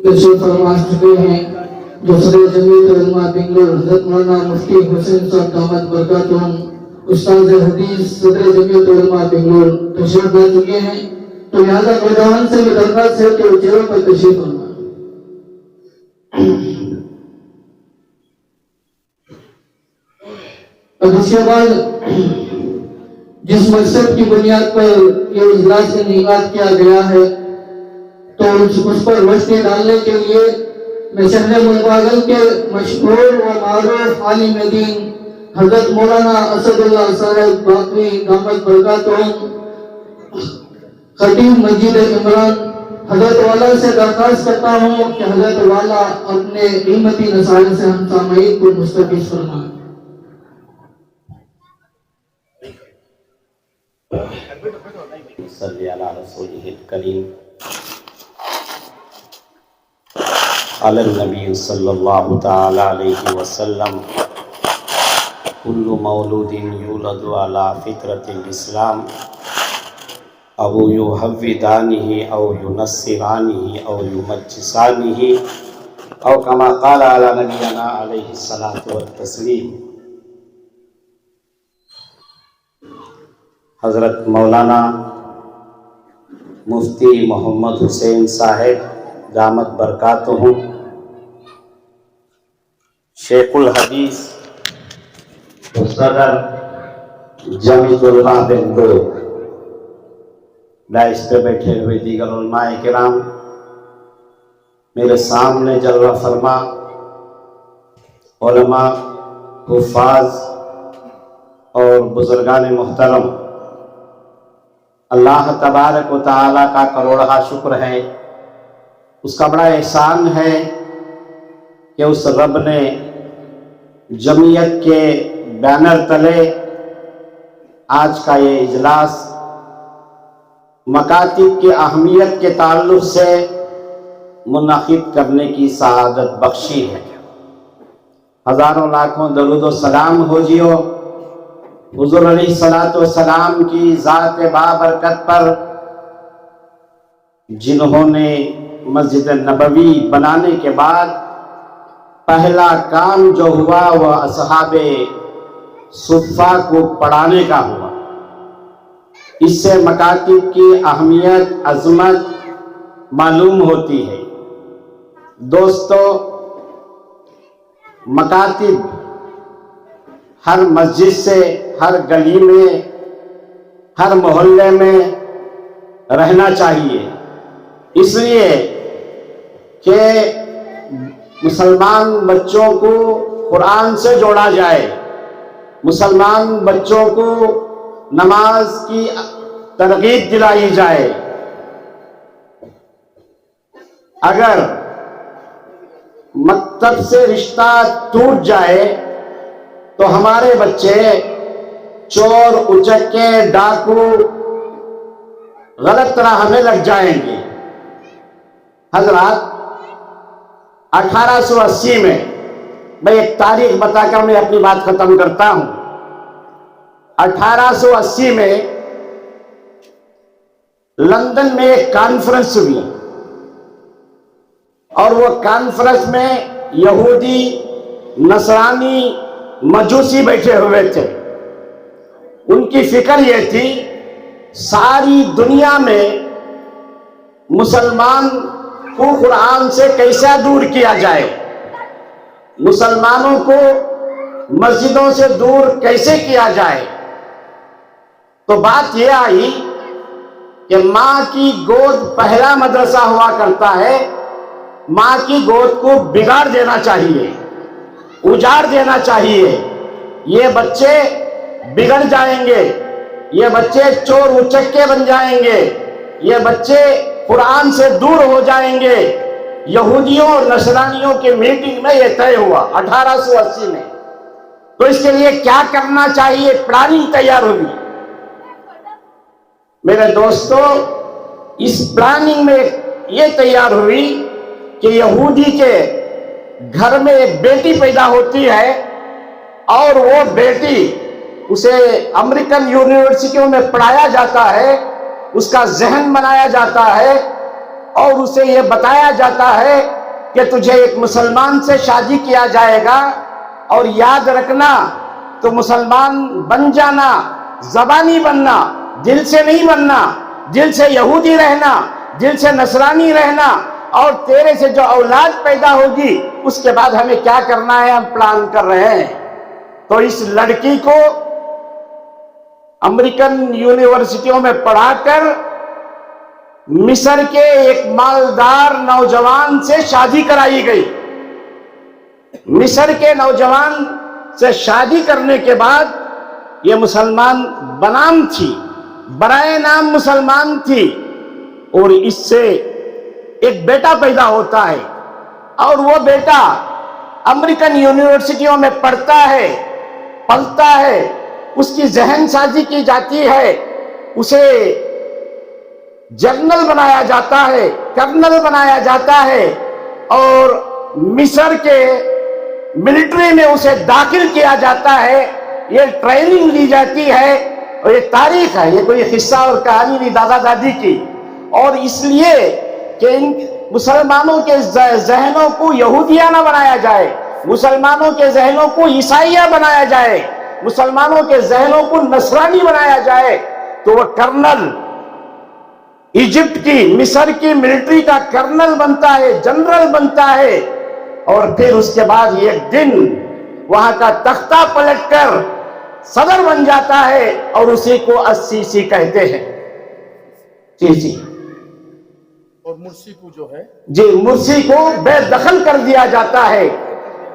تشریف فرما چکے ہیں جو صدر جمعیت علماء بنگلور حضرت مولانا مفتی حسین صاحب دامت برکاتہم استاد حدیث صدر جمعیت علماء بنگلور تشریف لا چکے ہیں، تو لہٰذا نوجوان سے بھی درخواست ہے کہ وہ چیروں پر تشریف فرما۔ اب اس کے بعد جس مقصد کی بنیاد پر یہ اجلاس انعقاد کیا گیا ہے تو اس پر روشنی ڈالنے کے لیے میں شہر ملباگل کے مشہور و معروف عالم دین حضرت مولانا اسد اللہ صاحب باقی دامت برکاتہم خطیب مسجد عمران حضرت والا سے درخواست کرتا ہوں کہ حضرت والا اپنے قیمتی نصائح سے ہم سامعین کو مستفیض فرمائیں۔ صلی علی رسولہ الکریم قال النبی صلی اللہ تعالی علیہ وسلم کل مولود یولد علی فطرت الاسلام او یحودانہ او ینصرانہ او یمجسانہ او کما قال علی نبینا علیہ الصلاۃ والتسلیم۔ حضرت مولانا مفتی محمد حسین صاحب دامت برکاتہم شیخ الحدیث صدر جمعیت علماء بنگلور، دائش پہ بیٹھے ہوئے دیگر علماء کرام، میرے سامنے جلوہ فرما علماء، حفاظ اور بزرگان محترم، اللہ تبارک و تعالیٰ کا کروڑہ شکر ہے، اس کا بڑا احسان ہے کہ اس رب نے جمعیت کے بینر تلے آج کا یہ اجلاس مکاتب کی اہمیت کے تعلق سے منعقد کرنے کی سعادت بخشی ہے۔ ہزاروں لاکھوں درود و سلام ہو جیو حضور علیہ الصلوۃ والسلام کی ذات بابرکت پر، جنہوں نے مسجد نبوی بنانے کے بعد پہلا کام جو ہوا وہ اصحاب صفہ کو پڑھانے کا ہوا۔ اس سے مکاتب کی اہمیت، عظمت معلوم ہوتی ہے۔ دوستو، مکاتب ہر مسجد سے، ہر گلی میں، ہر محلے میں رہنا چاہیے، اس لیے کہ مسلمان بچوں کو قرآن سے جوڑا جائے، مسلمان بچوں کو نماز کی ترغیب دلائی جائے۔ اگر مکتب سے رشتہ ٹوٹ جائے تو ہمارے بچے چور، اچکے، ڈاکو غلط راہ میں لگ جائیں گے۔ حضرات، 1880 میں، میں ایک تاریخ بتا کر میں اپنی بات ختم کرتا ہوں۔ 1880 میں لندن میں ایک کانفرنس ہوئی، اور وہ کانفرنس میں یہودی، نصرانی، مجوسی بیٹھے ہوئے تھے۔ ان کی فکر یہ تھی ساری دنیا میں مسلمان کو قرآن سے کیسے دور کیا جائے، مسلمانوں کو مسجدوں سے دور کیسے کیا جائے۔ تو بات یہ آئی کہ ماں کی گود پہلا مدرسہ ہوا کرتا ہے، ماں کی گود کو بگاڑ دینا چاہیے، اجاڑ دینا چاہیے۔ یہ بچے بگڑ جائیں گے، یہ بچے چور اچکے بن جائیں گے، یہ بچے قرآن سے دور ہو جائیں گے۔ یہودیوں اور نصرانیوں کی میٹنگ میں یہ طے ہوا 1880 میں۔ تو اس کے لیے کیا کرنا چاہیے، پلاننگ تیار ہوئی۔ میرے دوستو، اس پلاننگ میں یہ تیار ہوئی کہ یہودی کے گھر میں ایک بیٹی پیدا ہوتی ہے، اور وہ بیٹی اسے امریکن یونیورسٹیوں میں پڑھایا جاتا ہے، اس کا ذہن بنایا جاتا ہے، اور اسے یہ بتایا جاتا ہے کہ تجھے ایک مسلمان سے شادی کیا جائے گا، اور یاد رکھنا تو مسلمان بن جانا، زبانی بننا، دل سے نہیں بننا، دل سے یہودی رہنا، دل سے نصرانی رہنا، اور تیرے سے جو اولاد پیدا ہوگی اس کے بعد ہمیں کیا کرنا ہے ہم پلان کر رہے ہیں۔ تو اس لڑکی کو امریکن یونیورسٹیوں میں پڑھا کر مصر کے ایک مالدار نوجوان سے شادی کرائی گئی۔ مصر کے نوجوان سے شادی کرنے کے بعد یہ مسلمان بنام تھی، برائے نام مسلمان تھی، اور اس سے ایک بیٹا پیدا ہوتا ہے، اور وہ بیٹا امریکن یونیورسٹیوں میں پڑھتا ہے، پلتا ہے، اس کی ذہن سازی کی جاتی ہے، اسے جنرل بنایا جاتا ہے، کرنل بنایا جاتا ہے، اور مصر کے ملٹری میں اسے داخل کیا جاتا ہے، یہ ٹریننگ لی جاتی ہے، اور یہ تاریخ ہے، یہ کوئی قصہ اور کہانی نہیں دادا دادی کی۔ اور اس لیے کہ ان مسلمانوں کے ذہنوں کو یہودیہ نہ بنایا جائے، مسلمانوں کے ذہنوں کو عیسائیہ بنایا جائے، مسلمانوں کے ذہنوں کو نصرانی بنایا جائے، تو وہ کرنل ایجپٹ کی، مصر کی ملٹری کا کرنل بنتا ہے، جنرل بنتا ہے، اور پھر اس کے بعد ایک دن وہاں کا تختہ پلٹ کر صدر بن جاتا ہے، اور اسی کو السیسی کہتے ہیں۔ جی اور مرسی کو جو ہے جی مرسی کو بے دخل کر دیا جاتا ہے۔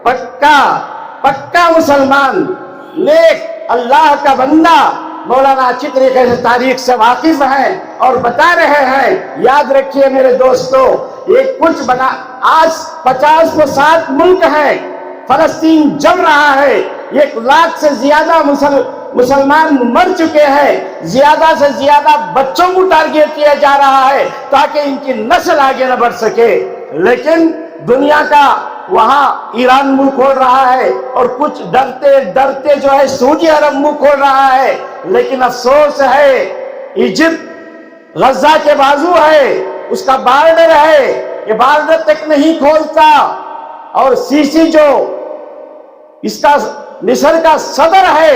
پکا مسلمان، نیک، اللہ کا بندہ، مولانا اچھی طریقے سے تاریخ سے واقف ہیں اور بتا رہے ہیں۔ یاد رکھیے میرے دوستو، یہ کچھ بنا، آج 50 ملک ہیں، فلسطین جل رہا ہے، 1 لاکھ سے زیادہ مسلمان مر چکے ہیں، زیادہ سے زیادہ بچوں کو ٹارگیٹ کیا جا رہا ہے تاکہ ان کی نسل آگے نہ بڑھ سکے، لیکن دنیا کا وہاں ایران منہ کھول رہا ہے، اور کچھ ڈرتے جو ہے سعودی عرب منہ کھول رہا ہے، لیکن افسوس ہے ایجپٹ غزہ کے بازو ہے، اس کا بارڈر ہے، یہ بارڈر تک نہیں کھولتا، اور سیسی جو اس کا مصر کا صدر ہے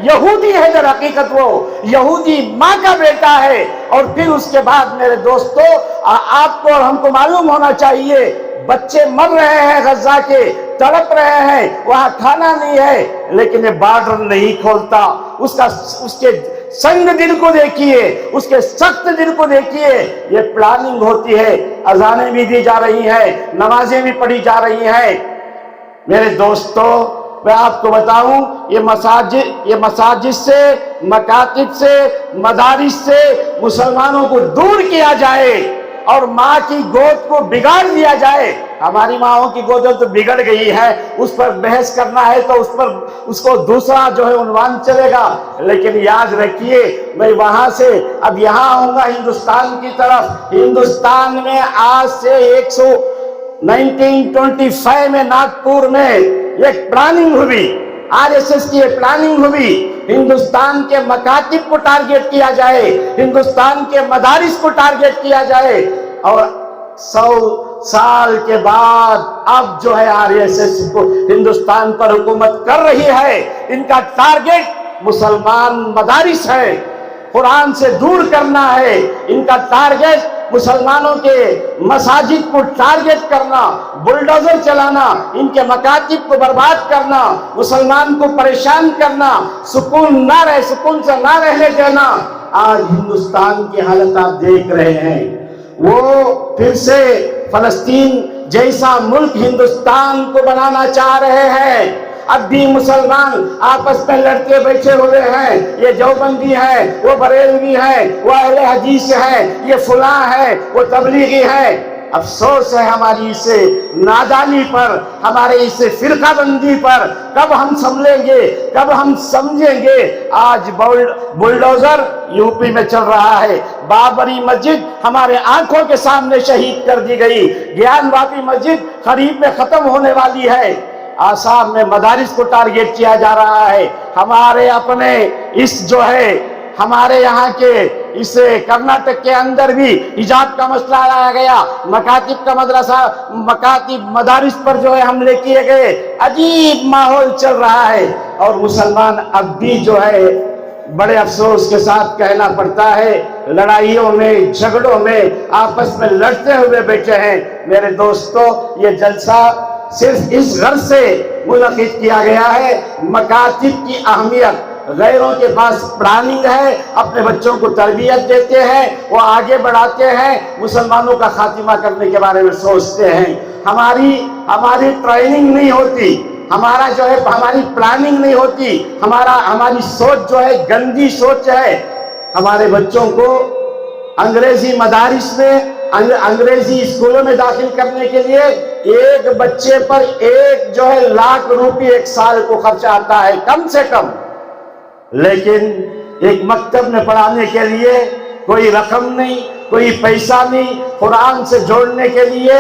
یہودی ہے، در حقیقت وہ یہودی ماں کا بیٹا ہے۔ اور پھر اس کے بعد میرے دوستو، آپ کو اور ہم کو معلوم ہونا چاہیے، بچے مر رہے ہیں غزہ کے، تڑپ رہے ہیں، وہاں کھانا نہیں ہے، لیکن یہ بارڈر نہیں کھولتا۔ اس کے سنگ دل کو دیکھیے، اس کے سخت دل کو دیکھیے، یہ پلاننگ ہوتی ہے، اذانیں بھی دی جا رہی ہیں، نمازیں بھی پڑھی جا رہی ہیں۔ میرے دوستو، میں آپ کو بتاؤں، یہ مساجد سے، مکاتب سے، مدارس سے مسلمانوں کو دور کیا جائے اور ماں کی گود کو بگاڑ دیا جائے۔ ہماری ماں کی گودیں تو بگڑ گئی ہے، اس پر بحث کرنا ہے تو اس کو دوسرا جو ہے عنوان چلے گا، لیکن یاد رکھیے، میں وہاں سے اب یہاں آؤں گا ہندوستان کی طرف۔ ہندوستان میں آج سے 1925 میں ناگپور میں ایک پلاننگ ہوئی، RSS کی ایک پلاننگ ہوئی، ہندوستان کے مکاتب کو ٹارگیٹ کیا جائے، ہندوستان کے مدارس کو ٹارگیٹ کیا جائے، اور 100 سال کے بعد اب جو ہے RSS کو ہندوستان پر حکومت کر رہی ہے، ان کا ٹارگیٹ مسلمان مدارس ہے، قرآن سے دور کرنا ہے، ان کا ٹارگیٹ مسلمانوں کے مساجد کو ٹارگیٹ کرنا، بلڈوزر چلانا، ان کے مکاتب کو برباد کرنا، مسلمان کو پریشان کرنا، سکون سے نہ رہنے دینا۔ آج ہندوستان کی حالت آپ دیکھ رہے ہیں، وہ پھر سے فلسطین جیسا ملک ہندوستان کو بنانا چاہ رہے ہیں۔ اب بھی مسلمان آپس میں لڑتے بیٹھے ہوئے ہیں، یہ دیوبندی ہے، وہ بریلوی ہے، وہ اہل حدیث ہے، یہ فلاں ہے، وہ تبلیغی ہے۔ افسوس ہے ہماری اس نادانی پر، ہمارے اس فرقہ بندی پر۔ کب ہم سنبھلیں گے، کب ہم سمجھیں گے؟ آج بلڈوزر یوپی میں چل رہا ہے، بابری مسجد ہمارے آنکھوں کے سامنے شہید کر دی گئی، گیان واپی مسجد قریب میں ختم ہونے والی ہے، آسام میں مدارس کو ٹارگیٹ کیا جا رہا ہے۔ ہمارے اپنے اس جو ہے ہمارے یہاں کے اس کرناٹک کے اندر بھی حجاب کا مسئلہ لایا گیا، مکاتب کا مدرسہ، مکاتب مدارس پر جو ہے حملے کیے گئے، عجیب ماحول چل رہا ہے، اور مسلمان اب بھی جو ہے بڑے افسوس کے ساتھ کہنا پڑتا ہے لڑائیوں میں، جھگڑوں میں آپس میں لڑتے ہوئے بیٹھے ہیں۔ میرے دوستو، یہ جلسہ صرف اس غرض سے منعقد کیا گیا ہے، مکاتب کی اہمیت، غیروں کے پاس پلاننگ ہے، اپنے بچوں کو تربیت دیتے ہیں، وہ آگے بڑھاتے ہیں، مسلمانوں کا خاتمہ کرنے کے بارے میں سوچتے ہیں۔ ہماری ٹریننگ نہیں ہوتی، ہمارا جو ہے ہماری پلاننگ نہیں ہوتی، ہماری سوچ جو ہے گندی سوچ ہے۔ ہمارے بچوں کو انگریزی مدارس میں، انگریزی اسکولوں میں داخل کرنے کے لیے ایک بچے پر جو ہے ₹1,00,000 ایک سال کو خرچہ آتا ہے کم سے کم، لیکن ایک مکتب میں پڑھانے کے لیے کوئی رقم نہیں، کوئی پیسہ نہیں، قرآن سے جوڑنے کے لیے،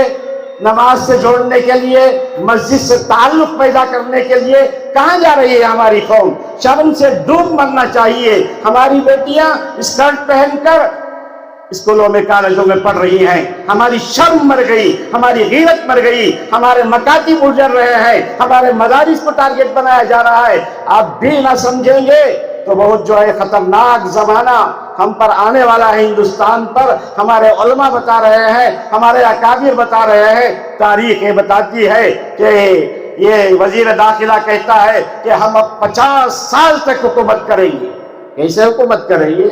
نماز سے جوڑنے کے لیے، مسجد سے تعلق پیدا کرنے کے لیے کہاں جا رہی ہے ہماری قوم؟ شرم سے ڈوب مرنا چاہیے۔ ہماری بیٹیاں اسکرٹ پہن کر اسکولوں میں، کالجوں میں پڑھ رہی ہیں، ہماری شرم مر گئی، ہماری غیرت مر گئی، ہمارے مکاتب اجڑ رہے ہیں، ہمارے مدارس کو ٹارگٹ بنایا جا رہا ہے۔ آپ بھی نہ سمجھیں گے تو بہت جو ہے خطرناک زمانہ ہم پر آنے والا ہے، ہندوستان پر۔ ہمارے علماء بتا رہے ہیں، ہمارے اکابر بتا رہے ہیں، تاریخ یہ بتاتی ہے کہ یہ وزیر داخلہ کہتا ہے کہ ہم اب 50 سال تک حکومت کریں گے۔ کیسے حکومت کریں گے؟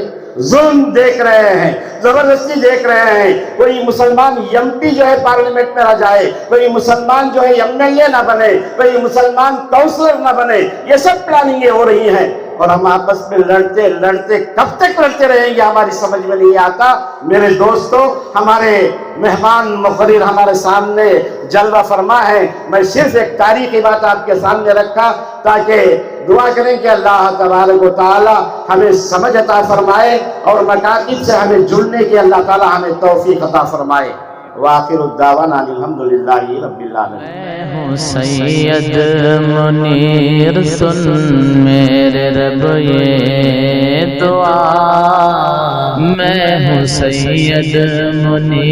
ظلم دیکھ رہے ہیں، زبردستی دیکھ رہے ہیں۔ کوئی مسلمان ایم پی جو ہے پارلیمنٹ میں نہ جائے، کوئی مسلمان جو ہے ایم ایل اے نہ بنے، کوئی مسلمان کونسلر نہ بنے، یہ سب پلاننگیں ہو رہی ہیں، اور ہم آپس میں لڑتے لڑتے کب تک لڑتے رہیں گے ہماری سمجھ میں نہیں آتا۔ میرے دوستو، ہمارے مہمان مقرر ہمارے سامنے جلوہ فرما ہے، میں صرف ایک تاریخی بات آپ کے سامنے رکھا تاکہ دعا کریں کہ اللہ تبارک و تعالی ہمیں سمجھ عطا فرمائے، اور مکاتب سے ہمیں جڑنے کی اللہ تعالی ہمیں توفیق عطا فرمائے۔ وآخر الدعوانا الحمدللہ رب العالمین۔ میں ہوں سید منیر، سن میرے رب یہ دعا، میں ہوں سید منیر۔